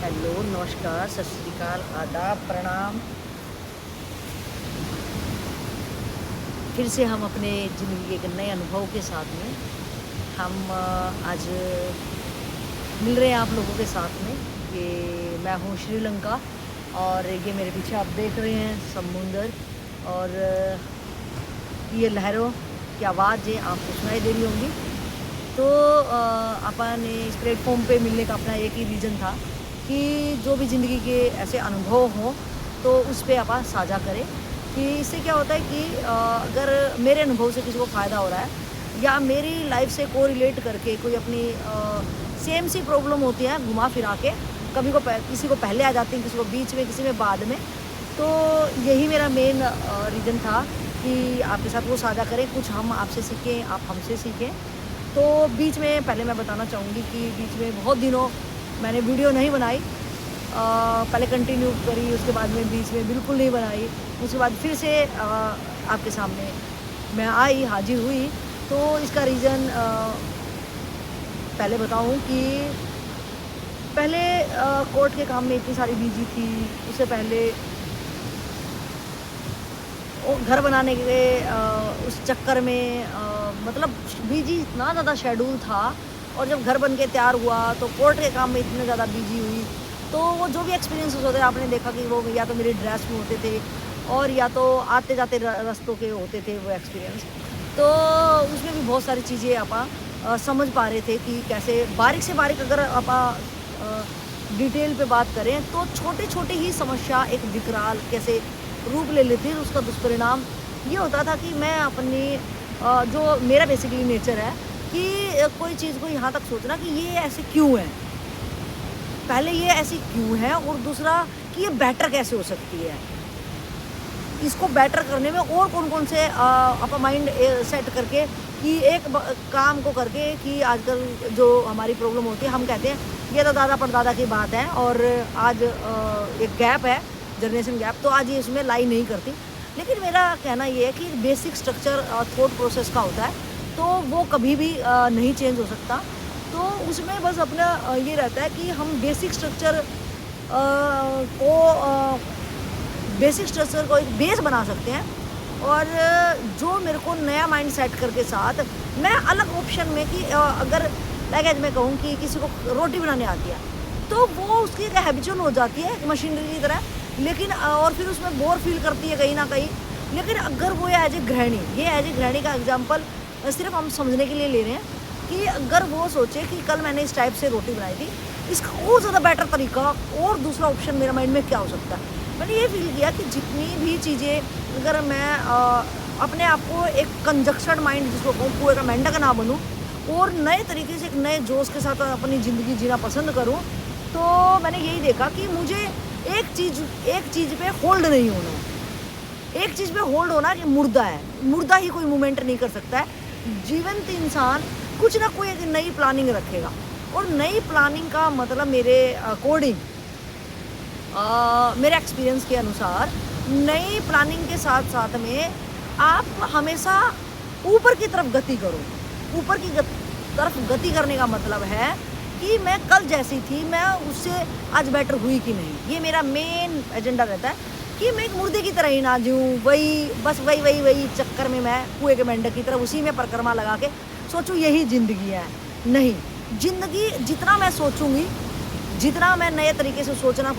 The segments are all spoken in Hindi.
हेलो, नमस्कार, सत श्री अकाल, आदाब, प्रणाम। फिर से हम अपने ज़िंदगी के एक नए अनुभव के साथ में हम आज मिल रहे हैं आप लोगों के साथ में। ये मैं हूँ श्रीलंका और ये मेरे पीछे आप देख रहे हैं समुंदर और ये लहरों की आवाज़ है आपको सुनाई दे रही होंगी। तो अपन इस प्लेटफॉर्म पे मिलने का अपना एक ही रीज़न था कि जो भी ज़िंदगी के ऐसे अनुभव हों तो उस पे अपन साझा करें कि इससे क्या होता है कि अगर मेरे अनुभव से किसी को फ़ायदा हो रहा है या मेरी लाइफ से को रिलेट करके कोई अपनी सेम सी प्रॉब्लम होती है घुमा फिरा के किसी को पहले आ जाती है, किसी को बीच में, किसी में बाद में। तो यही मेरा मेन रीज़न था कि आपके साथ वो साझा करें, कुछ हम आपसे सीखें, आप हमसे सीखें। तो बीच में पहले मैं बताना चाहूँगी कि बीच में बहुत दिनों मैंने वीडियो नहीं बनाई। पहले कंटिन्यू करी, उसके बाद में बीच में बिल्कुल नहीं बनाई। उसके बाद फिर से आपके सामने मैं आई, हाजिर हुई। तो इसका रीज़न पहले बताऊँ कि पहले कोर्ट के काम में इतनी सारी बिजी थी। उससे पहले घर बनाने के उस चक्कर में मतलब बिजी इतना ज़्यादा शेड्यूल था। और जब घर बन के तैयार हुआ तो कोर्ट के काम में इतने ज़्यादा बिजी हुई। तो वो जो भी एक्सपीरियंसेस होते हैं आपने देखा कि वो या तो मेरी ड्रेस में होते थे और या तो आते जाते रास्तों के होते थे वो एक्सपीरियंस। तो उसमें भी बहुत सारी चीज़ें आप समझ पा रहे थे कि कैसे बारीक से बारीक अगर आप डिटेल पे बात करें तो छोटे छोटे ही समस्या एक विकराल कैसे रूप ले लेती है। उसका दुष्परिणाम ये होता था कि मैं अपनी जो मेरा बेसिकली नेचर है कि कोई चीज़ को यहाँ तक सोचना कि ये ऐसे क्यों है, पहले ये ऐसी क्यों है और दूसरा कि ये बेटर कैसे हो सकती है, इसको बेटर करने में और कौन कौन से अपना माइंड सेट करके कि एक काम को करके कि आजकल जो हमारी प्रॉब्लम होती है हम कहते हैं ये तो दादा परदादा की बात है और आज एक गैप है, जनरेशन गैप, तो आज ये इसमें लाई नहीं करती। लेकिन मेरा कहना ये है कि बेसिक स्ट्रक्चर थॉट प्रोसेस का होता है तो वो कभी भी नहीं चेंज हो सकता। तो उसमें बस अपना ये रहता है कि हम बेसिक स्ट्रक्चर को एक बेस बना सकते हैं। और जो मेरे को नया माइंड सेट करके साथ मैं अलग ऑप्शन में कि अगर लाइक मैं कहूँ कि किसी को रोटी बनाने आती है तो वो उसकी एक हैबिचुअल हो जाती है मशीनरी की तरह, लेकिन और फिर उसमें बोर फील करती है कहीं ना कहीं। लेकिन अगर वो एज ए गृहिणी, ये एज ए गृहिणी का एग्जाम्पल सिर्फ हम समझने के लिए ले रहे हैं कि अगर वो सोचे कि कल मैंने इस टाइप से रोटी बनाई थी, इसका और ज़्यादा बेटर तरीका और दूसरा ऑप्शन मेरा माइंड में क्या हो सकता है। मैंने ये फील किया कि जितनी भी चीज़ें अगर मैं अपने आप को एक कंजक्शन माइंड जिसको कहूँ कुएं का मेंढक ना बनूँ और नए तरीके से एक नए जोश के साथ अपनी ज़िंदगी जीना पसंद करूँ, तो मैंने यही देखा कि मुझे एक चीज़ पे होल्ड नहीं होना है। एक चीज़ पे होल्ड होना कि मुर्दा है, मुर्दा ही कोई मूवमेंट नहीं कर सकता है। जीवंत इंसान कुछ ना कोई एक नई प्लानिंग रखेगा और नई प्लानिंग का मतलब मेरे अकॉर्डिंग मेरे एक्सपीरियंस के अनुसार नई प्लानिंग के साथ साथ में आप हमेशा ऊपर की तरफ गति करो। ऊपर की तरफ गति करने का मतलब है कि मैं कल जैसी थी मैं उससे आज बेटर हुई कि नहीं। ये मेरा मेन एजेंडा रहता है कि मैं एक मुर्दे की तरह ही ना जीऊँ, वही चक्कर में मैं कुएं के मेंढक की तरह उसी में परिक्रमा लगा के सोचूं यही ज़िंदगी है। नहीं, ज़िंदगी जितना मैं सोचूंगी, जितना मैं नए तरीके से सोचना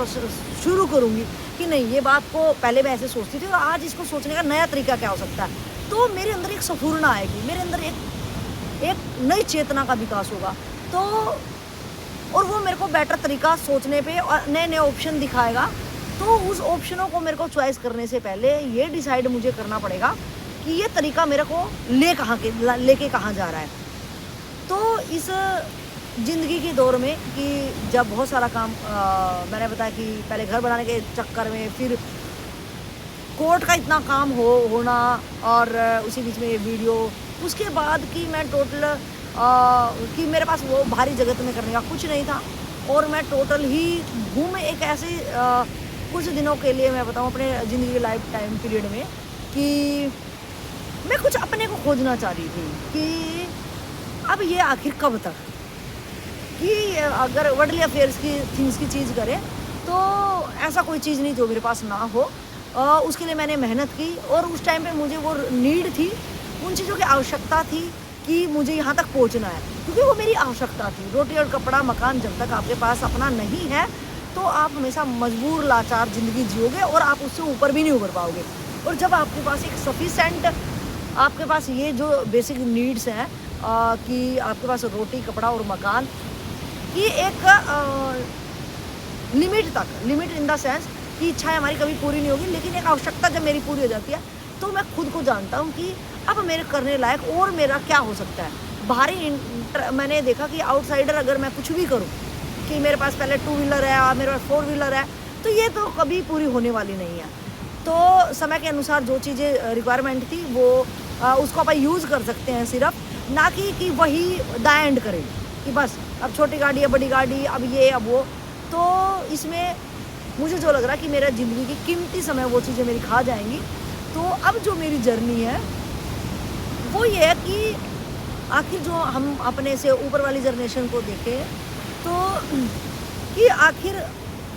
शुरू करूंगी कि नहीं ये बात को पहले मैं ऐसे सोचती थी और आज इसको सोचने का नया तरीका क्या हो सकता है, तो मेरे अंदर एक स्फूर्णा आएगी, मेरे अंदर एक नई चेतना का विकास होगा। तो और वो मेरे को बेटर तरीका सोचने पे और नए नए ऑप्शन दिखाएगा। तो उस ऑप्शनों को मेरे को चॉइस करने से पहले ये डिसाइड मुझे करना पड़ेगा कि ये तरीका मेरे को लेके कहाँ जा रहा है। तो इस ज़िंदगी के दौर में कि जब बहुत सारा काम मैंने बताया कि पहले घर बनाने के चक्कर में फिर कोर्ट का इतना काम होना और उसी बीच में ये वीडियो, उसके बाद कि मैं टोटल कि मेरे पास वो भारी जगत में करने का कुछ नहीं था और मैं टोटल ही घूम एक ऐसे कुछ दिनों के लिए मैं बताऊँ अपने ज़िंदगी के लाइफ टाइम पीरियड में कि मैं कुछ अपने को खोजना चाह रही थी कि अब ये आखिर कब तक कि अगर वर्ल्डली अफेयर्स की थिंग्स की चीज़ करें तो ऐसा कोई चीज़ नहीं जो मेरे पास ना हो। उसके लिए मैंने मेहनत की और उस टाइम पे मुझे वो नीड थी, उन चीज़ों की आवश्यकता थी कि मुझे यहाँ तक पहुँचना है, क्योंकि वो मेरी आवश्यकता थी। रोटी और कपड़ा, मकान जब तक आपके पास अपना नहीं है, तो आप हमेशा मजबूर, लाचार ज़िंदगी जियोगे और आप उससे ऊपर भी नहीं उभर पाओगे। और जब आपके पास एक सफिशेंट, आपके पास ये जो बेसिक नीड्स हैं कि आपके पास रोटी, कपड़ा और मकान की एक लिमिट तक, लिमिट इन द सेंस कि इच्छाएँ हमारी कभी पूरी नहीं होगी, लेकिन एक आवश्यकता जब मेरी पूरी हो जाती है, तो मैं खुद को जानता हूँ कि अब मेरे करने लायक और मेरा क्या हो सकता है। बाहरी मैंने देखा कि आउटसाइडर अगर मैं कुछ भी करूँ, कि मेरे पास पहले 2 व्हीलर है, मेरे पास 4 व्हीलर है, तो ये तो कभी पूरी होने वाली नहीं है। तो समय के अनुसार जो चीज़ें रिक्वायरमेंट थी वो उसको आप यूज़ कर सकते हैं सिर्फ, ना कि वही द एंड करें कि बस अब छोटी गाड़ी है, बड़ी गाड़ी, अब ये अब वो। तो इसमें मुझे जो लग रहा है कि मेरा ज़िंदगी की कीमती समय वो चीज़ें मेरी खा जाएँगी। तो अब जो मेरी जर्नी है वो ये है कि आखिर जो हम अपने से ऊपर वाली जनरेशन को देखें, तो कि आखिर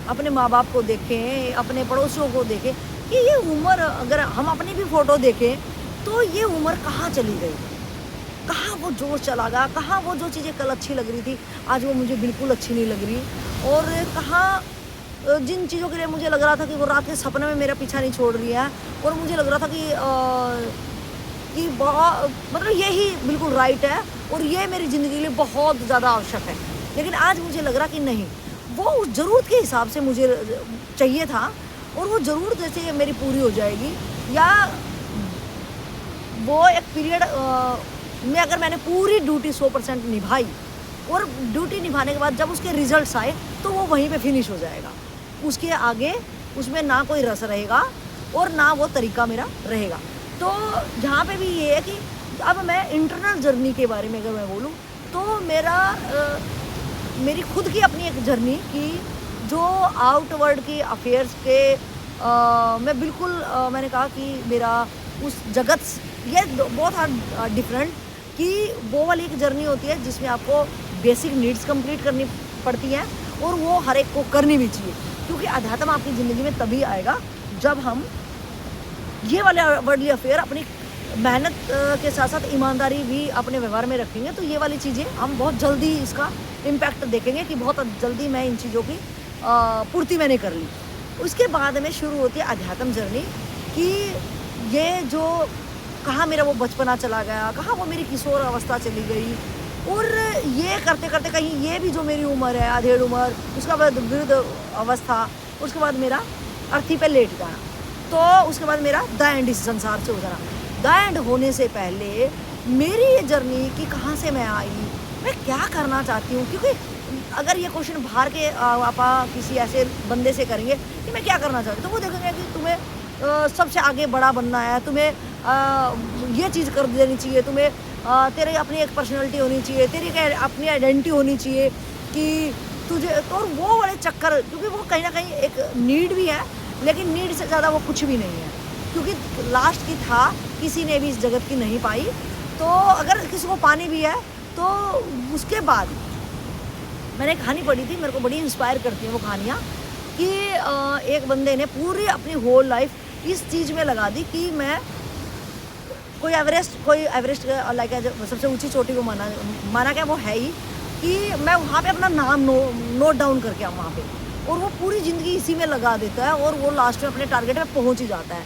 अपने माँ-बाप को देखें, अपने पड़ोसियों को देखें कि ये उम्र, अगर हम अपनी भी फ़ोटो देखें, तो ये उम्र कहाँ चली गई? कहाँ वो जोश चला गया? कहाँ वो जो चीज़ें कल अच्छी लग रही थी, आज वो मुझे बिल्कुल अच्छी नहीं लग रही? और कहाँ जिन चीज़ों के लिए मुझे लग रहा था कि वो रात के सपने में मेरा पीछा नहीं छोड़ रही है, और मुझे लग रहा था कि मतलब यही बिल्कुल राइट है और ये मेरी ज़िंदगी के लिए बहुत ज़्यादा आवश्यक है। लेकिन आज मुझे लग रहा कि नहीं, वो उस ज़रूरत के हिसाब से मुझे चाहिए था, और वो ज़रूरत जैसे मेरी पूरी हो जाएगी, या वो एक पीरियड में अगर मैंने पूरी ड्यूटी 100% निभाई, और ड्यूटी निभाने के बाद जब उसके रिजल्ट्स आए, तो वो वहीं पे फिनिश हो जाएगा। उसके आगे उसमें ना कोई रस रहेगा और ना वो तरीका मेरा रहेगा। तो यहाँ पे भी ये है कि अब मैं इंटरनल जर्नी के बारे में अगर मैं बोलूँ, तो मेरी खुद की अपनी एक जर्नी की, जो आउटवर्ड की अफेयर्स के मैं बिल्कुल मैंने कहा कि मेरा उस जगत ये बहुत डिफरेंट, कि वो वाली एक जर्नी होती है जिसमें आपको बेसिक नीड्स कंप्लीट करनी पड़ती हैं, और वो हर एक को करनी भी चाहिए, क्योंकि अध्यात्म आपकी ज़िंदगी में तभी आएगा जब हम ये वाले वर्ल्डली अफेयर अपनी मेहनत के साथ साथ ईमानदारी भी अपने व्यवहार में रखेंगे। तो ये वाली चीज़ें हम बहुत जल्दी इसका इम्पैक्ट देखेंगे कि बहुत जल्दी मैं इन चीज़ों की पूर्ति मैंने कर ली। उसके बाद में शुरू होती है अध्यात्म जर्नी, कि ये जो कहाँ मेरा वो बचपना चला गया, कहाँ वो मेरी किशोर अवस्था चली गई, और ये करते करते कहीं ये भी जो मेरी उम्र है, आधेड़ उम्र, उसके बाद वृद्ध अवस्था, उसके बाद मेरा अर्थी पे लेट जाना, तो उसके बाद मेरा द एंड इस संसार से हो जाना। द एंड होने से पहले मेरी ये जर्नी कि कहाँ से मैं आई, मैं क्या करना चाहती हूँ, क्योंकि अगर ये क्वेश्चन बाहर के आप किसी ऐसे बंदे से करेंगे कि मैं क्या करना चाहती हूँ, तो वो देखेंगे कि तुम्हें सबसे आगे बड़ा बनना है, तुम्हें ये चीज़ कर देनी चाहिए, तुम्हें तेरे अपनी एक पर्सनैलिटी होनी चाहिए, तेरी एक अपनी आइडेंटिटी होनी चाहिए कि तुझे, तो वो वाले चक्कर, क्योंकि वो कहीं ना कहीं एक नीड भी है, लेकिन नीड से ज़्यादा वो कुछ भी नहीं है, क्योंकि लास्ट की था किसी ने भी इस जगत की नहीं पाई। तो अगर किसी को पानी भी है, तो उसके बाद मैंने एक कहानी पढ़ी थी, मेरे को बड़ी इंस्पायर करती हैं वो कहानियाँ, कि एक बंदे ने पूरी अपनी होल लाइफ इस चीज़ में लगा दी कि मैं कोई एवरेस्ट लाइक सबसे ऊंची चोटी को माना क्या वो है ही, कि मैं वहाँ पे अपना नाम नोट डाउन करके आऊँ वहाँ पे, और वो पूरी ज़िंदगी इसी में लगा देता है, और वो लास्ट में अपने टारगेट पे पहुँच ही जाता है।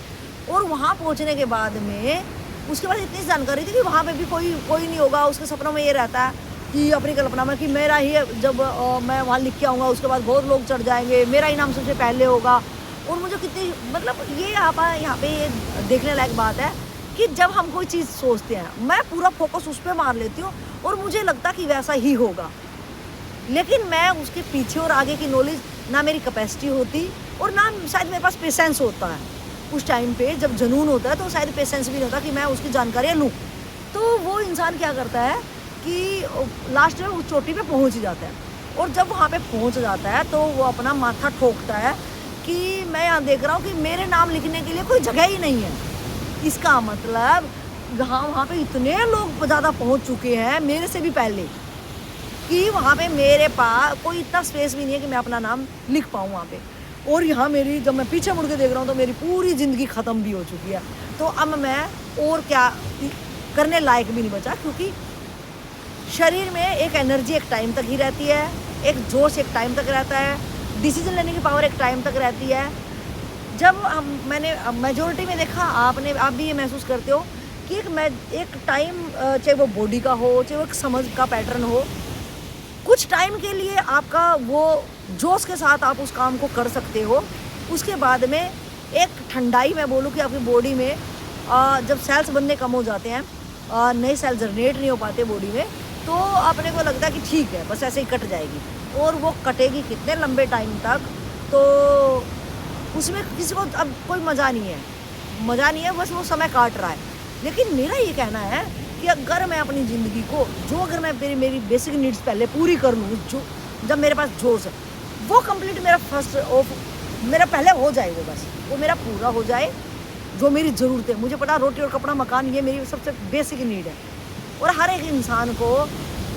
और वहाँ पहुँचने के बाद में उसके बाद इतनी जानकारी थी कि वहाँ पे भी कोई नहीं होगा, उसके सपनों में ये रहता है कि अपनी कल्पना में कि मेरा ही जब मैं वहाँ लिख के आऊँगा, उसके बाद बहुत लोग चढ़ जाएंगे, मेरा ही नाम सबसे पहले होगा। और मुझे कितनी, मतलब ये यहाँ पे ये देखने लायक बात है कि जब हम कोई चीज़ सोचते हैं, मैं पूरा फोकस उस पर मार लेती हूँ और मुझे लगता कि वैसा ही होगा, लेकिन मैं उसके पीछे और आगे की नॉलेज ना मेरी कैपेसिटी होती, और ना शायद मेरे पास पेशेंस होता है। उस टाइम पे जब जुनून होता है तो शायद पेशेंस भी नहीं होता कि मैं उसकी जानकारियाँ लूँ। तो वो इंसान क्या करता है कि लास्ट में उस चोटी पे पहुँच जाता है, और जब वहाँ पे पहुँच जाता है तो वो अपना माथा ठोकता है कि मैं यहाँ देख रहा हूँ कि मेरे नाम लिखने के लिए कोई जगह ही नहीं है। इसका मतलब वहाँ पे इतने लोग ज़्यादा पहुँच चुके हैं मेरे से भी पहले, कि वहाँ पे मेरे पास कोई इतना स्पेस भी नहीं है कि मैं अपना नाम लिख पाऊँ वहाँ पे। और यहाँ मेरी जब मैं पीछे मुड़ के देख रहा हूँ तो मेरी पूरी ज़िंदगी ख़त्म भी हो चुकी है। तो अब मैं और क्या करने लायक भी नहीं बचा, क्योंकि शरीर में एक एनर्जी एक टाइम तक ही रहती है, एक जोश एक टाइम तक रहता है, डिसीजन लेने की पावर एक टाइम तक रहती है। जब मैंने मेजोरिटी में देखा, आप भी ये महसूस करते हो कि एक टाइम, चाहे वो बॉडी का हो, चाहे वो एक समझ का पैटर्न हो, कुछ टाइम के लिए आपका वो जोश के साथ आप उस काम को कर सकते हो। उसके बाद में एक ठंडाई, मैं बोलूँ कि आपकी बॉडी में जब सेल्स बनने कम हो जाते हैं, नए सेल जनरेट नहीं हो पाते बॉडी में, तो अपने को लगता है कि ठीक है बस ऐसे ही कट जाएगी, और वो कटेगी कितने लंबे टाइम तक, तो उसमें किसी को अब कोई मज़ा नहीं है, बस वो समय काट रहा है। लेकिन मेरा ये कहना है कि अगर मैं अपनी ज़िंदगी को अगर मैं मेरी बेसिक नीड्स पहले पूरी कर लूँ, जो जब मेरे पास जोश है वो कंप्लीट मेरा फर्स्ट ऑफ मेरा पहले हो जाए, वो मेरा पूरा हो जाए, जो मेरी ज़रूरत है। मुझे पता रोटी और कपड़ा मकान ये मेरी सबसे बेसिक नीड है। और हर एक इंसान को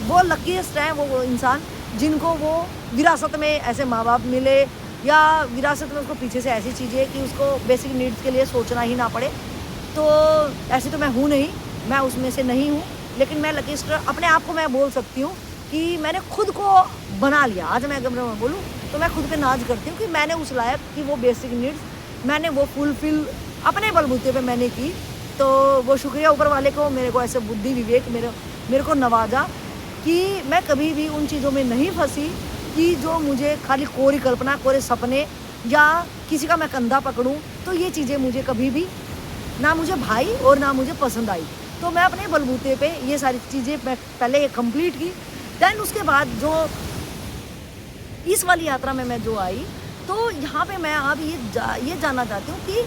वो लकीस्ट है वो इंसान जिनको वो विरासत में ऐसे माँ बाप मिले, या विरासत में उसको पीछे से ऐसी चीज़ें कि उसको बेसिक नीड्स के लिए सोचना ही ना पड़े। तो ऐसी तो मैं हूँ नहीं, मैं उसमें से नहीं हूँ, लेकिन मैं लकीस्ट अपने आप को मैं बोल सकती हूँ कि मैंने खुद को बना लिया। आज मैं अगर मैं बोलूँ तो मैं खुद पे नाज करती हूँ कि मैंने उस लायक कि वो बेसिक नीड्स मैंने वो फुलफिल अपने बलबूते पे मैंने की। तो वो शुक्रिया ऊपर वाले को, मेरे को ऐसे बुद्धि विवेक मेरे को नवाजा कि मैं कभी भी उन चीज़ों में नहीं फंसी कि जो मुझे खाली कोरी कल्पना, कोरे सपने, या किसी का मैं कंधा पकड़ूं, तो ये चीज़ें मुझे कभी भी ना मुझे भाई और ना मुझे पसंद आई। तो मैं अपने बलबूते पे ये सारी चीज़ें मैं पहले कंप्लीट की। दैन उसके बाद जो इस वाली यात्रा में मैं जो आई, तो यहाँ पे मैं अब ये जानना चाहती हूँ कि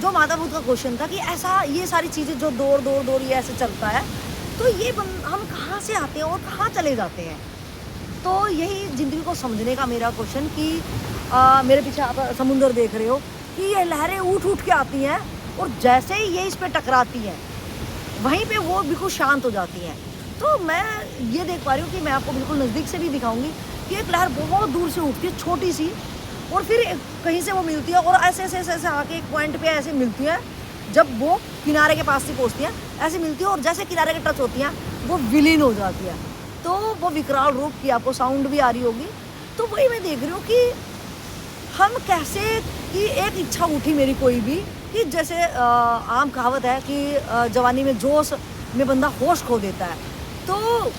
जो माता बुद्ध का क्वेश्चन था कि ऐसा ये सारी चीज़ें जो दौड़ ये ऐसे चलता है, तो ये हम कहाँ से आते हैं और कहाँ चले जाते हैं। तो यही ज़िंदगी को समझने का मेरा क्वेश्चन कि मेरे पीछे आप समुंदर देख रहे हो कि ये लहरें उठ के आती हैं, और जैसे ही ये इस पर टकराती हैं वहीं पे वो बिल्कुल शांत हो जाती हैं। तो मैं ये देख पा रही हूँ कि मैं आपको बिल्कुल नज़दीक से भी दिखाऊंगी कि एक लहर बहुत दूर से उठती है छोटी सी, और फिर कहीं से वो मिलती है, और ऐसे आके एक पॉइंट पे ऐसे मिलती है, जब वो किनारे के पास से पहुँचती हैं ऐसे मिलती है, और जैसे किनारे के टच होती हैं वो विलीन हो जाती है। तो वो विकराल रूप की आपको साउंड भी आ रही होगी। तो वही मैं देख रही हूँ कि हम कैसे कि एक इच्छा उठी मेरी कोई भी कि जैसे आम कहावत है कि जवानी में जोश में बंदा होश खो देता है। तो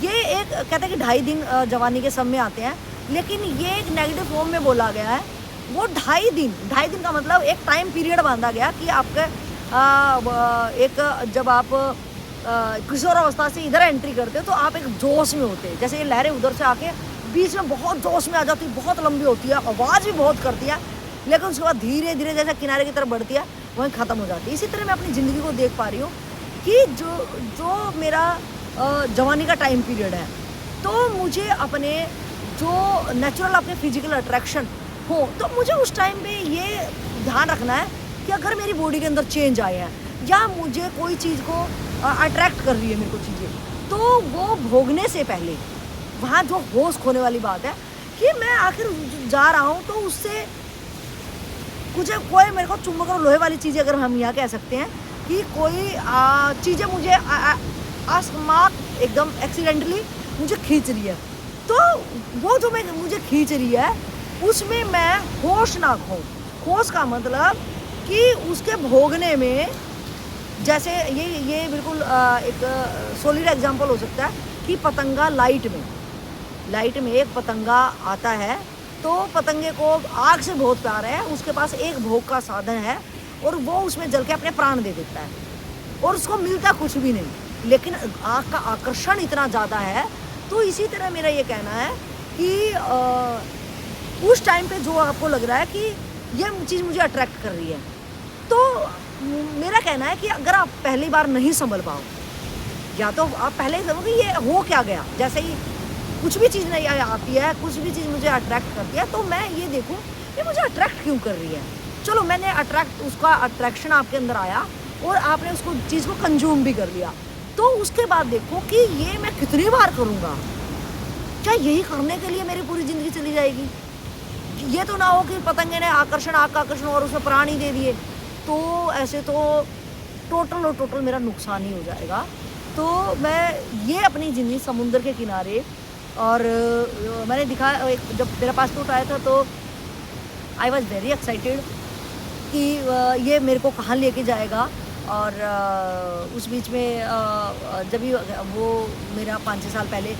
ये एक कहते हैं कि 2.5 दिन जवानी के सब में आते हैं, लेकिन ये एक नेगेटिव फॉर्म में बोला गया है। वो 2.5 दिन का मतलब एक टाइम पीरियड बांधा गया कि आपके एक जब आप किशोर अवस्था से इधर एंट्री करते हो तो आप एक जोश में होते हैं। जैसे ये लहरें उधर से आके बीच में बहुत जोश में आ जाती है, बहुत लंबी होती है, आवाज़ भी बहुत करती है, लेकिन उसके बाद धीरे धीरे जैसे किनारे की तरफ बढ़ती है वहीं ख़त्म हो जाती है। इसी तरह मैं अपनी ज़िंदगी को देख पा रही हूँ कि जो मेरा जवानी का टाइम पीरियड है, तो मुझे अपने जो नेचुरल अपने फिजिकल अट्रैक्शन हो, तो मुझे उस टाइम पे ये ध्यान रखना है कि अगर मेरी बॉडी के अंदर चेंज आए हैं या मुझे कोई चीज़ को अट्रैक्ट कर रही है मेरे को चीज़ें, तो वो भोगने से पहले वहाँ जो होश खोने वाली बात है कि मैं आखिर जा रहा हूँ, तो उससे कुछ कोई मेरे को चुंबक और लोहे वाली चीज़ें, अगर हम यहाँ कह सकते हैं कि कोई चीज़ें मुझे आसमात एकदम एक्सीडेंटली मुझे खींच रही है, तो वो जो मुझे खींच रही है उसमें मैं होश ना खो। होश का मतलब कि उसके भोगने में, जैसे ये बिल्कुल एक सॉलिड एग्जांपल हो सकता है कि पतंगा लाइट में एक पतंगा आता है, तो पतंगे को आग से बहुत प्यार है, उसके पास एक भोग का साधन है और वो उसमें जल के अपने प्राण दे देता है और उसको मिलता कुछ भी नहीं, लेकिन आग का आकर्षण इतना ज़्यादा है। तो इसी तरह मेरा ये कहना है कि उस टाइम पे जो आपको लग रहा है कि ये चीज़ मुझे अट्रैक्ट कर रही है, तो मेरा कहना है कि अगर आप पहली बार नहीं संभल पाओ, या तो आप पहले ही समझो कि ये हो क्या गया, जैसे ही कुछ भी चीज़ नहीं आती है, कुछ भी चीज़ मुझे अट्रैक्ट करती है, तो मैं ये देखूँ ये मुझे अट्रैक्ट क्यों कर रही है। चलो मैंने उसका अट्रैक्शन आपके अंदर आया और आपने उसको चीज़ को कंज्यूम भी कर लिया, तो उसके बाद देखो कि ये मैं कितनी बार करूँगा? क्या यही करने के लिए मेरी पूरी ज़िंदगी चली जाएगी? ये तो ना हो कि पतंगे ने आकर्षण और उसमें प्राण ही दे दिए, तो ऐसे तो टोटल और टोटल मेरा नुकसान ही हो जाएगा। तो मैं ये अपनी ज़िंदगी समुद्र के किनारे और मैंने दिखाया जब मेरा पासपोर्ट आया था तो आई वॉज़ वेरी एक्साइटेड कि ये मेरे को कहाँ लेके जाएगा। और उस बीच में जब भी वो मेरा 5-6 साल पहले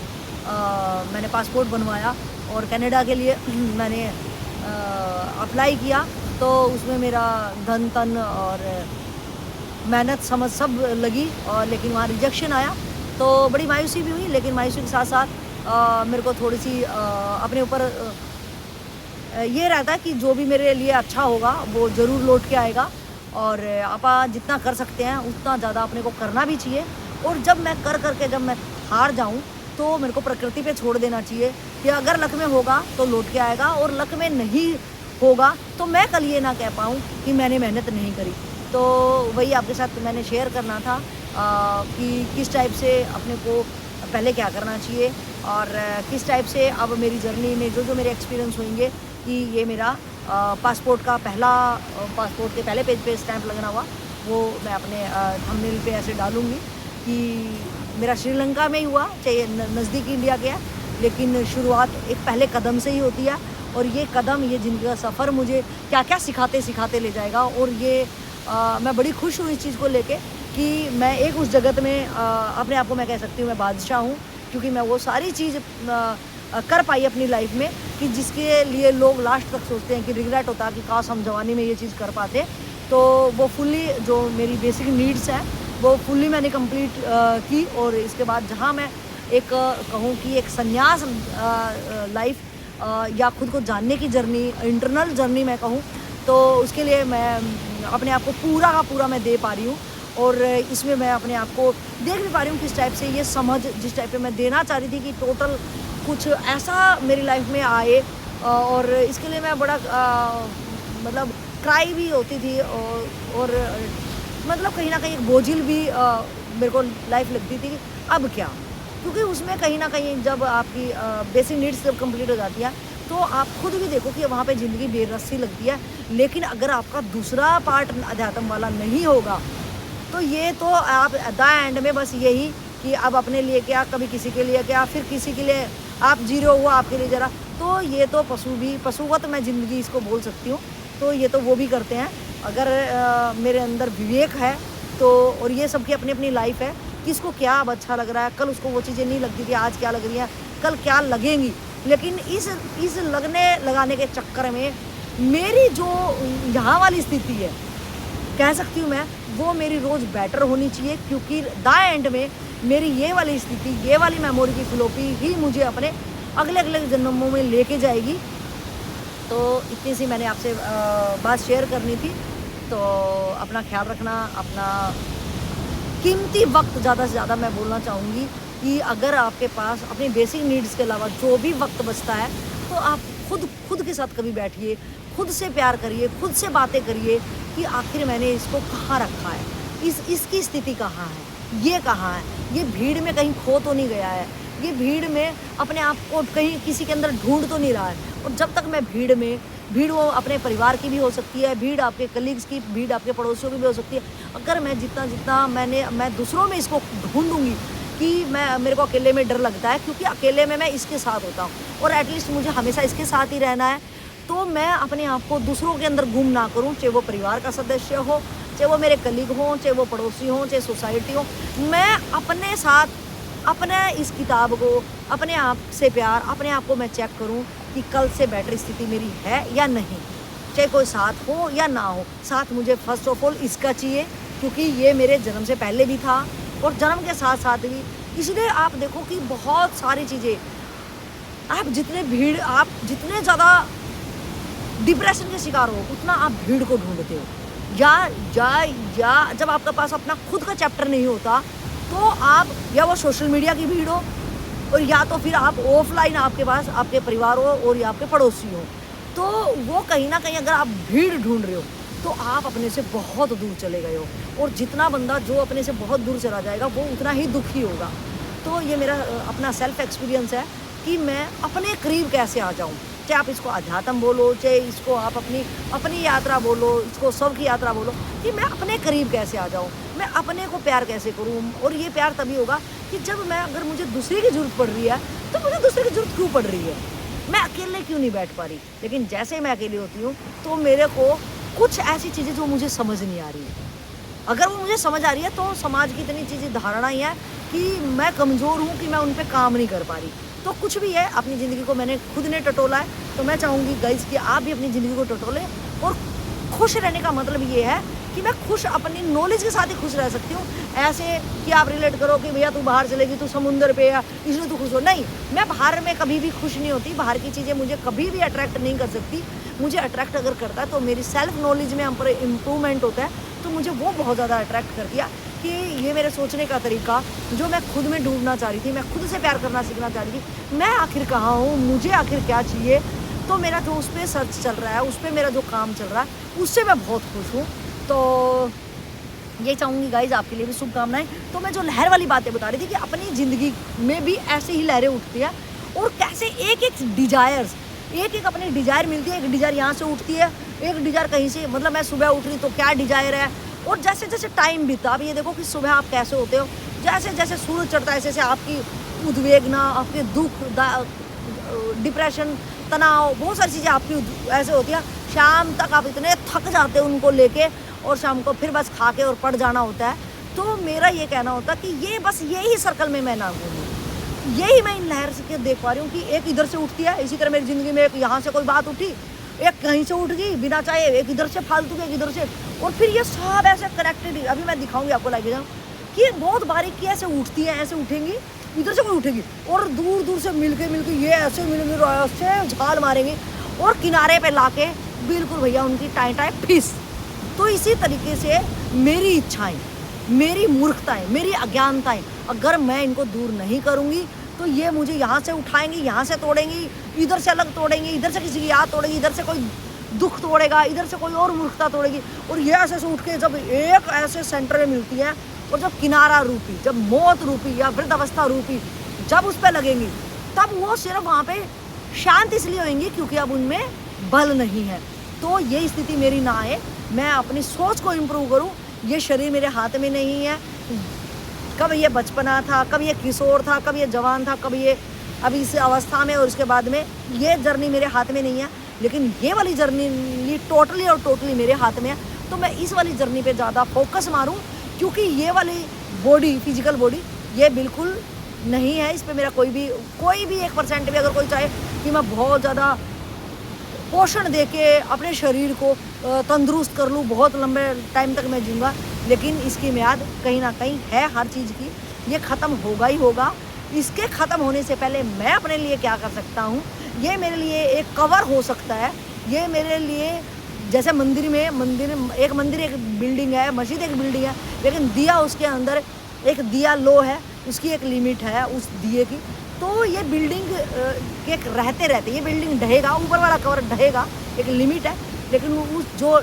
मैंने पासपोर्ट बनवाया और कनाडा के लिए मैंने अप्लाई किया, तो उसमें मेरा धन तन और मेहनत समझ सब लगी और लेकिन वहाँ रिजेक्शन आया, तो बड़ी मायूसी भी हुई। लेकिन मायूसी के साथ साथ मेरे को थोड़ी सी अपने ऊपर ये रहता है कि जो भी मेरे लिए अच्छा होगा वो ज़रूर लौट के आएगा और आपा जितना कर सकते हैं उतना ज़्यादा अपने को करना भी चाहिए। और जब मैं कर जब मैं हार जाऊं तो मेरे को प्रकृति पे छोड़ देना चाहिए कि अगर लक में होगा तो लौट के आएगा और लक में नहीं होगा तो मैं कल ये ना कह पाऊँ कि मैंने मेहनत नहीं करी। तो वही आपके साथ मैंने शेयर करना था कि किस टाइप से अपने को पहले क्या करना चाहिए और किस टाइप से अब मेरी जर्नी में जो मेरे एक्सपीरियंस होंगे कि ये मेरा पासपोर्ट के पहले पेज पे स्टैंप लगना हुआ वो मैं अपने थंबनेल पे ऐसे डालूँगी कि मेरा श्रीलंका में ही हुआ, चाहे नज़दीक इंडिया के है, लेकिन शुरुआत एक पहले कदम से ही होती है और ये कदम, ये ज़िंदगी का सफ़र मुझे क्या क्या सिखाते ले जाएगा। और ये मैं बड़ी खुश हूँ इस चीज़ को लेके कि मैं एक उस जगत में अपने आप को मैं कह सकती हूँ मैं बादशाह हूँ, क्योंकि मैं वो सारी चीज़ कर पाई अपनी लाइफ में कि जिसके लिए लोग लास्ट तक सोचते हैं कि रिग्रेट होता है कि काश हम जवानी में ये चीज़ कर पाते। तो वो फुल्ली जो मेरी बेसिक नीड्स हैं वो फुल्ली मैंने कंप्लीट की। और इसके बाद जहाँ मैं एक कहूँ कि एक संन्यास लाइफ या खुद को जानने की जर्नी, इंटरनल जर्नी मैं कहूँ, तो उसके लिए मैं अपने आप को पूरा का पूरा मैं दे पा रही हूँ। और इसमें मैं अपने आप को देख भी पा रही हूँ किस टाइप से ये समझ जिस टाइप पे मैं देना चाह रही थी कि टोटल कुछ ऐसा मेरी लाइफ में आए। और इसके लिए मैं बड़ा मतलब क्राई भी होती थी और मतलब कहीं ना कहीं एक बोझिल भी मेरे को लाइफ लगती थी कि अब क्या, क्योंकि उसमें कहीं ना कहीं जब आपकी बेसिक नीड्स जब कंप्लीट हो जाती है तो आप खुद भी देखो कि वहाँ पे ज़िंदगी बेरस्सी लगती है। लेकिन अगर आपका दूसरा पार्ट अध्यात्म वाला नहीं होगा तो ये तो आप द एंड में बस यही कि अब अपने लिए क्या, कभी किसी के लिए क्या, फिर किसी के लिए आप जी रहे हो आपके लिए ज़रा, तो ये तो पशुवत मैं ज़िंदगी इसको बोल सकती हूँ। तो ये तो वो भी करते हैं। अगर मेरे अंदर विवेक है तो, और ये सबकी अपनी अपनी लाइफ है, किसको क्या अब अच्छा लग रहा है, कल उसको वो चीज़ें नहीं लगती थी, आज क्या लग रही है, कल क्या लगेंगी। लेकिन इस लगाने के चक्कर में मेरी जो यहाँ वाली स्थिति है कह सकती हूँ मैं, वो मेरी रोज़ बेटर होनी चाहिए, क्योंकि द एंड में मेरी ये वाली स्थिति, ये वाली मेमोरी की फ्लोपी ही मुझे अपने अगले जन्मों में लेके जाएगी। तो इतनी सी मैंने आपसे बात शेयर करनी थी। तो अपना ख्याल रखना, अपना कीमती वक्त ज़्यादा से ज़्यादा मैं बोलना चाहूँगी कि अगर आपके पास अपनी बेसिक नीड्स के अलावा जो भी वक्त बचता है तो आप खुद के साथ कभी बैठिए, खुद से प्यार करिए, खुद से बातें करिए कि आखिर मैंने इसको कहाँ रखा है, इसकी स्थिति कहाँ है, ये कहाँ है, ये भीड़ में कहीं खो तो नहीं गया है, ये भीड़ में अपने आप को कहीं किसी के अंदर ढूंढ तो नहीं रहा है। और जब तक मैं भीड़ वो अपने परिवार की भी हो सकती है, भीड़ आपके कलीग्स की, भीड़ आपके पड़ोसियों की भी हो सकती है। अगर मैं जितना मैं दूसरों में इसको ढूंढूंगी कि मेरे को अकेले में डर लगता है, क्योंकि अकेले में मैं इसके साथ होता हूँ और एटलीस्ट मुझे हमेशा इसके साथ ही रहना है, तो मैं अपने आप को दूसरों के अंदर गुम ना करूँ, चाहे वो परिवार का सदस्य हो, चाहे वो मेरे कलीग हों, चाहे वो पड़ोसी हों, चाहे सोसाइटी हो। मैं अपने साथ, अपने इस किताब को, अपने आप से प्यार, अपने आप को मैं चेक करूं कि कल से बेटर स्थिति मेरी है या नहीं, चाहे कोई साथ हो या ना हो। साथ मुझे फर्स्ट ऑफ ऑल इसका चाहिए, क्योंकि ये मेरे जन्म से पहले भी था और जन्म के साथ साथ भी। इसलिए आप देखो कि बहुत सारी चीज़ें, आप जितने ज़्यादा डिप्रेशन के शिकार हो उतना आप भीड़ को ढूंढते हो, या जब आपके पास अपना खुद का चैप्टर नहीं होता तो आप, या वो सोशल मीडिया की भीड़ हो, और या तो फिर आप ऑफलाइन आपके पास आपके परिवार हो और या आपके पड़ोसी हो। तो वो कहीं ना कहीं अगर आप भीड़ ढूंढ रहे हो तो आप अपने से बहुत दूर चले गए हो। और जितना बंदा जो अपने से बहुत दूर चला जाएगा वो उतना ही दुखी होगा। तो ये मेरा अपना सेल्फ एक्सपीरियंस है कि मैं अपने करीब कैसे आ जाऊँ। चाहे आप इसको अध्यात्म बोलो, चाहे इसको आप अपनी यात्रा बोलो, इसको सब की यात्रा बोलो, कि मैं अपने करीब कैसे आ जाऊँ, मैं अपने को प्यार कैसे करूँ। और ये प्यार तभी होगा कि जब मैं, अगर मुझे दूसरे की ज़रूरत पड़ रही है तो मुझे दूसरे की ज़रूरत क्यों पड़ रही है, मैं अकेले क्यों नहीं बैठ पा रही। लेकिन जैसे ही मैं अकेली होती हूँ तो मेरे को कुछ ऐसी चीज़ें जो मुझे समझ नहीं आ रही है, अगर वो मुझे समझ आ रही है तो समाज की इतनी चीज़ें धारणा ही है कि मैं कमज़ोर हूँ, कि मैं उन पर काम नहीं कर पा रही। तो कुछ भी है, अपनी ज़िंदगी को मैंने खुद ने टटोला है, तो मैं चाहूँगी गाइस कि आप भी अपनी ज़िंदगी को टटोलें। और खुश रहने का मतलब ये है कि मैं खुश अपनी नॉलेज के साथ ही खुश रह सकती हूँ। ऐसे कि आप रिलेट करो कि भैया तू बाहर चलेगी, तू समुंदर पे या इसलिए तू खुश हो, नहीं, मैं बाहर में कभी भी खुश नहीं होती। बाहर की चीज़ें मुझे कभी भी अट्रैक्ट नहीं कर सकती। मुझे अट्रैक्ट अगर करता है तो मेरी सेल्फ नॉलेज में इम्प्रूवमेंट होता है, तो मुझे वो बहुत ज़्यादा अट्रैक्ट कर दिया कि ये मेरे सोचने का तरीका, जो मैं खुद में डूबना चाह रही थी, मैं खुद से प्यार करना सीखना चाह रही थी, मैं आखिर कहाँ हूँ, मुझे आखिर क्या चाहिए। तो मेरा जो उस पर सर्च चल रहा है, उस पर मेरा जो काम चल रहा है, उससे मैं बहुत खुश हूँ। तो ये चाहूँगी गाइज आपके लिए भी शुभकामनाएं। तो मैं जो लहर वाली बातें बता रही थी कि अपनी ज़िंदगी में भी ऐसे ही लहरें उठती हैं, और कैसे एक एक डिजायर्स, एक एक अपनी डिजायर मिलती है। एक डिजायर यहाँ से उठती है, एक डिजायर कहीं से, मतलब मैं सुबह उठ रही तो क्या डिजायर है। और जैसे जैसे टाइम बीता, अब ये देखो कि सुबह आप कैसे होते हो, जैसे जैसे सूरज चढ़ता है, ऐसे आपकी उद्वेगना, आपके दुख, डिप्रेशन, तनाव, बहुत सारी चीज़ें आपकी ऐसे होती है। शाम तक आप इतने थक जाते हो उनको लेके, और शाम को फिर बस खा के और पड़ जाना होता है। तो मेरा ये कहना होता है कि ये बस यही सर्कल में मैं ना घूमूँ। यही मैं इन लहर से देख पा रही हूँ कि एक इधर से उठती है, इसी तरह मेरी ज़िंदगी में एक यहाँ से कोई बात उठी, एक कहीं से उठ गई बिना चाहे, एक इधर से फालतू की, एक इधर से, और फिर ये सब ऐसे कनेक्टेड। अभी मैं दिखाऊंगी आपको, लाइक कि बहुत बारीकी ऐसे उठती है, ऐसे उठेंगी, इधर से कोई उठेगी, और दूर दूर से मिलके ये ऐसे मिलेंगे, ऐसे झाल मारेंगे, और किनारे पे लाके बिल्कुल भैया उनकी टाई टाई फिस। तो इसी तरीके से मेरी इच्छाएं, मेरी मूर्खताएं, मेरी अज्ञानताएं, अगर मैं इनको दूर नहीं करूँगी तो ये मुझे यहाँ से उठाएंगी, यहाँ से तोड़ेंगी, इधर से अलग तोड़ेंगी, इधर से किसी की याद तोड़ेगी, इधर से कोई दुख तोड़ेगा, इधर से कोई और मूर्खता तोड़ेगी। और ये ऐसे से उठ के जब एक ऐसे सेंटर में मिलती है, और जब किनारा रूपी, जब मौत रूपी या वृद्धावस्था रूपी जब उस पर लगेंगी, तब वो सिर्फ वहाँ पे शांत इसलिए होंगी क्योंकि अब उनमें बल नहीं है। तो ये स्थिति मेरी ना आए, मैं अपनी सोच को इम्प्रूव करूँ। ये शरीर मेरे हाथ में नहीं है, कब ये बचपना था, कब ये किशोर था, कब ये जवान था, कब ये अभी इस अवस्था में, और उसके बाद में, ये जर्नी मेरे हाथ में नहीं है। लेकिन ये वाली जर्नी ये टोटली और टोटली मेरे हाथ में है। तो मैं इस वाली जर्नी पे ज़्यादा फोकस मारूं, क्योंकि ये वाली बॉडी, फिजिकल बॉडी, ये बिल्कुल नहीं है, इस पर मेरा कोई भी 1% भी अगर कोई चाहे कि मैं बहुत ज़्यादा पोषण दे के अपने शरीर को तंदुरुस्त कर लूँ, बहुत लंबे टाइम तक मैं जीऊँगा, लेकिन इसकी म्याद कहीं ना कहीं है हर चीज़ की, ये ख़त्म होगा ही होगा। इसके ख़त्म होने से पहले मैं अपने लिए क्या कर सकता हूँ, ये मेरे लिए एक कवर हो सकता है। ये मेरे लिए जैसे मंदिर एक बिल्डिंग है, मस्जिद एक बिल्डिंग है, लेकिन दिया उसके अंदर, एक दिया लो है, उसकी एक लिमिट है उस दिए की। तो ये बिल्डिंग के रहते रहते ये बिल्डिंग ढहेगा, ऊपर वाला कवर ढहेगा, एक लिमिट है। लेकिन उस जो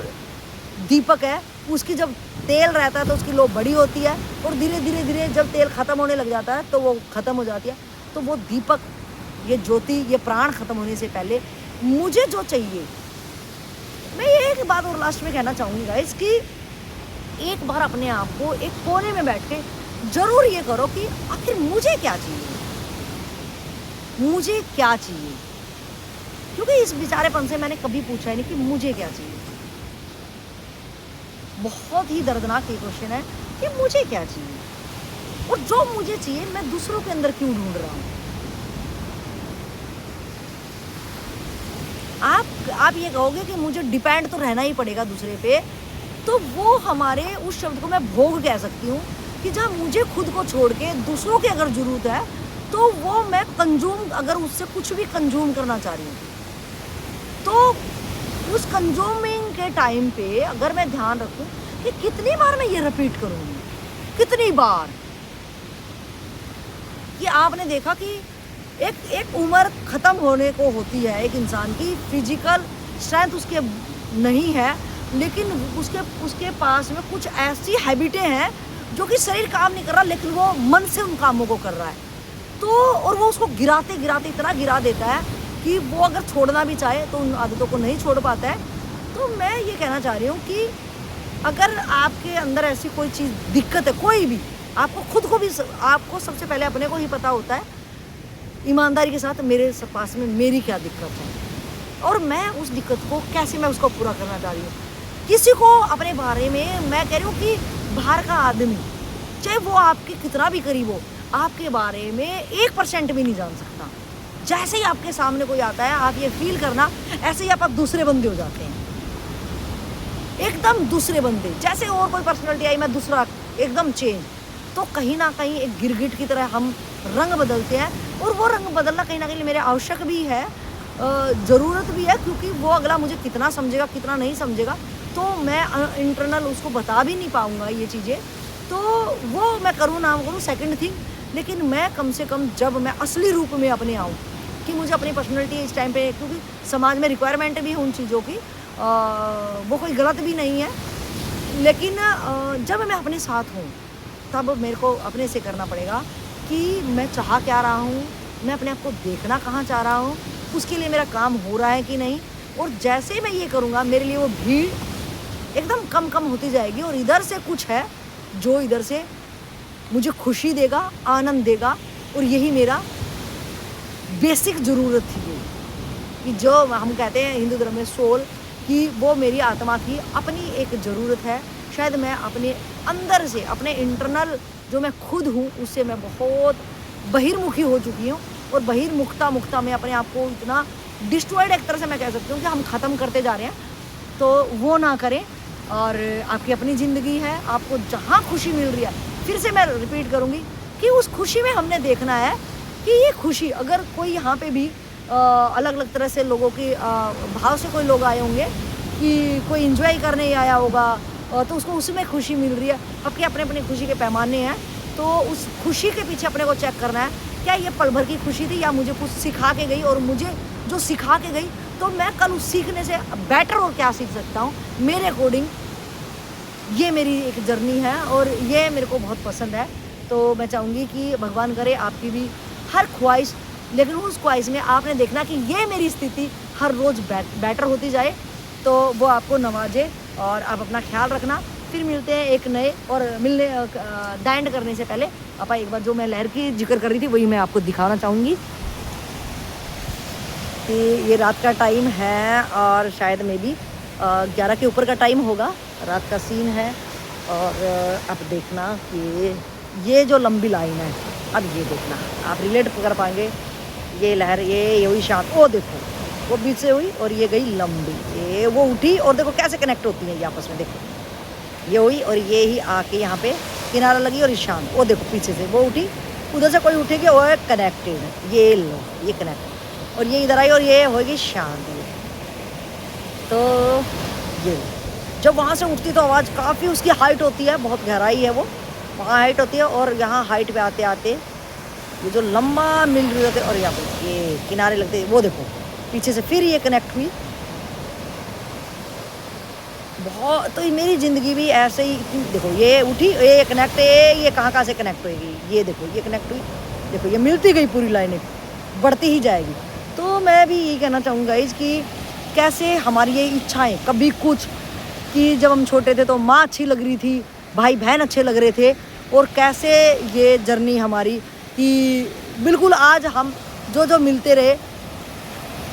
दीपक है उसकी जब तेल रहता है तो उसकी लो बड़ी होती है, और धीरे धीरे धीरे जब तेल ख़त्म होने लग जाता है तो वो ख़त्म हो जाती है। तो वो दीपक, ये ज्योति, ये प्राण ख़त्म होने से पहले मुझे जो चाहिए, मैं ये एक बात और लास्ट में कहना चाहूँगी गाइस, कि एक बार अपने आप को एक कोने में बैठ के ज़रूर ये करो कि आखिर मुझे क्या चाहिए, मुझे क्या चाहिए। क्योंकि इस बेचारेपन से मैंने कभी पूछा ही नहीं कि मुझे क्या चाहिए। बहुत ही दर्दनाक ये क्वेश्चन है कि मुझे क्या चाहिए, और जो मुझे चाहिए मैं दूसरों के अंदर क्यों ढूंढ रहा हूँ। आप ये कहोगे कि मुझे डिपेंड तो रहना ही पड़ेगा दूसरे पे, तो वो हमारे उस शब्द को मैं भोग कह सकती हूँ कि जहाँ मुझे खुद को छोड़ के दूसरों की अगर ज़रूरत है तो वो मैं कंज्यूम, अगर उससे कुछ भी कंज्यूम करना चाह रही हूँ, तो उस कंज्यूमिंग के टाइम पे अगर मैं ध्यान रखूँ कि कितनी बार मैं ये रिपीट करूँगी, कितनी बार, कि आपने देखा कि एक उम्र ख़त्म होने को होती है, एक इंसान की फिजिकल स्ट्रेंथ उसके नहीं है, लेकिन उसके उसके पास में कुछ ऐसी हैबिटें हैं जो कि शरीर काम नहीं कर रहा, लेकिन वो मन से उन कामों को कर रहा है। तो और वो उसको गिराते गिराते इतना गिरा देता है कि वो अगर छोड़ना भी चाहे तो उन आदतों को नहीं छोड़ पाता है। तो मैं ये कहना चाह रही हूँ कि अगर आपके अंदर ऐसी कोई चीज़ दिक्कत है, कोई भी, आपको खुद को भी, आपको सबसे पहले अपने को ही पता होता है ईमानदारी के साथ मेरे पास में मेरी क्या दिक्कत है और मैं उस दिक्कत को कैसे मैं उसको पूरा करना चाह रही हूँ। किसी को अपने बारे में मैं कह रही हूँ कि बाहर का आदमी, चाहे वो आपके कितना भी करीब हो, आपके बारे में 1% भी नहीं जान सकता। जैसे ही आपके सामने कोई आता है, आप ये फील करना ऐसे ही आप दूसरे बंदे हो जाते हैं, एकदम दूसरे बंदे। जैसे और कोई पर्सनैलिटी आई, मैं दूसरा एकदम चेंज। तो कहीं ना कहीं एक गिरगिट की तरह हम रंग बदलते हैं और वो रंग बदलना कहीं ना कहीं मेरे आवश्यक भी है, ज़रूरत भी है, क्योंकि वो अगला मुझे कितना समझेगा कितना नहीं समझेगा तो मैं इंटरनल उसको बता भी नहीं पाऊँगा ये चीज़ें। तो वो मैं करूँ ना करूँ सेकंड थिंग, लेकिन मैं कम से कम जब मैं असली रूप में अपने आऊँ कि मुझे अपनी पर्सनैलिटी इस टाइम पे, क्योंकि समाज में रिक्वायरमेंट भी है उन चीज़ों की, वो कोई गलत भी नहीं है, लेकिन जब मैं अपने साथ हूँ तब मेरे को अपने से करना पड़ेगा कि मैं चाह क्या रहा हूँ, मैं अपने आप को देखना कहाँ चाह रहा हूँ, उसके लिए मेरा काम हो रहा है कि नहीं। और जैसे मैं ये करूँगा मेरे लिए वो भीड़ एकदम कम कम होती जाएगी और इधर से कुछ है जो इधर से मुझे खुशी देगा, आनंद देगा। और यही मेरा बेसिक ज़रूरत थी ये, कि जो हम कहते हैं हिंदू धर्म में सोल, कि वो मेरी आत्मा की अपनी एक ज़रूरत है। शायद मैं अपने अंदर से, अपने इंटरनल जो मैं खुद हूँ उससे मैं बहुत बहिर्मुखी हो चुकी हूँ और बहिर्मुखता मैं अपने आप को इतना डिस्ट्रॉयड एक तरह से मैं कह सकती हूँ कि हम ख़त्म करते जा रहे हैं। तो वो ना करें और आपकी अपनी ज़िंदगी है, आपको जहाँ खुशी मिल रही है, फिर से मैं रिपीट करूँगी कि उस खुशी में हमने देखना है कि ये खुशी, अगर कोई यहाँ पे भी अलग अलग तरह से लोगों की भाव से कोई लोग आए होंगे कि कोई इंजॉय करने ही आया होगा, तो उसको उसमें खुशी मिल रही है। आपके अपने अपने खुशी के पैमाने हैं, तो उस खुशी के पीछे अपने को चेक करना है, क्या ये पल भर की खुशी थी या मुझे कुछ सिखा के गई, और मुझे जो सिखा के गई तो मैं कल उस सीखने से बेटर और क्या सीख सकता हूँ मेरे अकॉर्डिंग। ये मेरी एक जर्नी है और ये मेरे को बहुत पसंद है। तो मैं चाहूँगी कि भगवान करे आपकी भी हर ख्वाहिश, लेकिन उस ख्वाहिश में आपने देखना कि ये मेरी स्थिति हर रोज़ बेटर होती जाए, तो वो आपको नवाजे। और आप अपना ख्याल रखना। फिर मिलते हैं एक नए, और मिलने द एंड करने से पहले आपा एक बार जो मैं लहर की जिक्र कर रही थी वही मैं आपको दिखाना चाहूँगी कि ये रात का टाइम है और शायद मे बी 11 के ऊपर का टाइम होगा, रात का सीन है। और आप देखना कि ये जो लंबी लाइन है, अब ये देखना आप रिलेट कर पाएंगे। ये लहर ये हुई शांत, ओ देखो वो बीच से हुई और ये गई लंबी, ये वो उठी और देखो कैसे कनेक्ट होती है ये आपस में। देखो ये हुई और ये ही आके यहाँ पे किनारा लगी और ये शांत, वो देखो पीछे से वो उठी, उधर से कोई उठेगी वो है कनेक्टेड, ये लो ये कनेक्ट, और ये इधर आई और ये होगी शांत। तो ये जब वहाँ से उठती तो आवाज़ काफ़ी उसकी हाइट होती है, बहुत गहराई है वो, वहाँ हाइट होती है। और यहाँ हाइट पे आते आते ये जो लंबा मिल रही होते और यहाँ पे ये किनारे लगते, वो देखो पीछे से फिर ये कनेक्ट हुई। बहुत, तो मेरी ज़िंदगी भी ऐसे ही, देखो ये उठी, ये कनेक्ट, ये कहाँ से कनेक्ट होएगी, ये देखो ये कनेक्ट हुई, देखो ये मिलती गई, पूरी लाइनें बढ़ती ही जाएगी। तो मैं भी यही कहना चाहूँगा कि कैसे हमारी ये इच्छाएं, कभी कुछ कि जब हम छोटे थे तो माँ अच्छी लग रही थी, भाई बहन अच्छे लग रहे थे, और कैसे ये जर्नी हमारी कि बिल्कुल आज हम जो जो मिलते रहे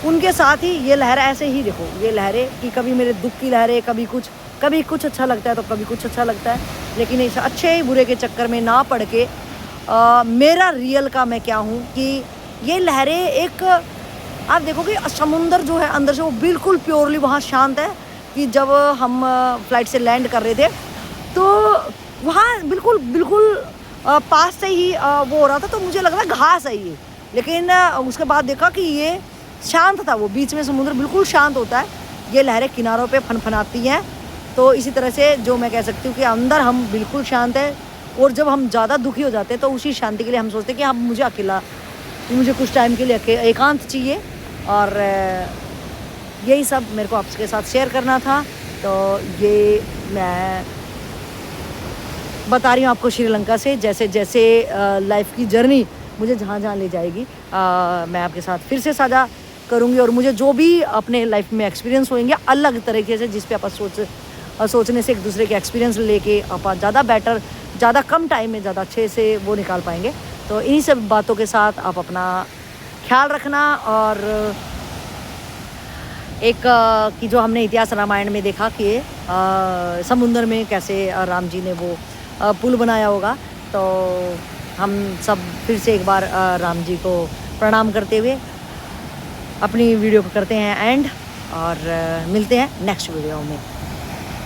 उनके साथ ही ये लहर ऐसे ही, देखो ये लहरें कि कभी मेरे दुख की लहरें, कभी कुछ अच्छा लगता है तो कभी कुछ अच्छा लगता है, लेकिन इस अच्छे बुरे के चक्कर में ना पड़ के मेरा रियल का मैं क्या हूँ कि ये लहरें एक, आप देखो कि समुंदर जो है अंदर से वो बिल्कुल प्योरली वहाँ शांत है। कि जब हम फ्लाइट से लैंड कर रहे थे तो वहाँ बिल्कुल पास से ही वो हो रहा था, तो मुझे लग रहा घास है ये, लेकिन उसके बाद देखा कि ये शांत था, वो बीच में समुद्र बिल्कुल शांत होता है, ये लहरें किनारों पे फनफनाती हैं। तो इसी तरह से जो मैं कह सकती हूँ कि अंदर हम बिल्कुल शांत है, और जब हम ज़्यादा दुखी हो जाते हैं तो उसी शांति के लिए हम सोचते हैं कि हम मुझे अकेला, मुझे कुछ टाइम के लिए एकांत चाहिए। और यही सब मेरे को आपके साथ शेयर करना था। तो ये मैं बता रही हूँ आपको श्रीलंका से, जैसे जैसे लाइफ की जर्नी मुझे जहाँ जहाँ ले जाएगी मैं आपके साथ फिर से साझा करूँगी। और मुझे जो भी अपने लाइफ में एक्सपीरियंस होंगे अलग तरीके से, जिस पे आप सोचने से एक दूसरे के एक्सपीरियंस लेके आप ज़्यादा बेटर, ज़्यादा कम टाइम में ज़्यादा अच्छे से वो निकाल पाएंगे। तो इन्हीं सब बातों के साथ आप अपना ख्याल रखना। और एक कि जो हमने इतिहास रामायण में देखा कि समुंदर में कैसे राम जी ने वो पुल बनाया होगा, तो हम सब फिर से एक बार राम जी को प्रणाम करते हुए अपनी वीडियो को करते हैं एंड, और मिलते हैं नेक्स्ट वीडियो में।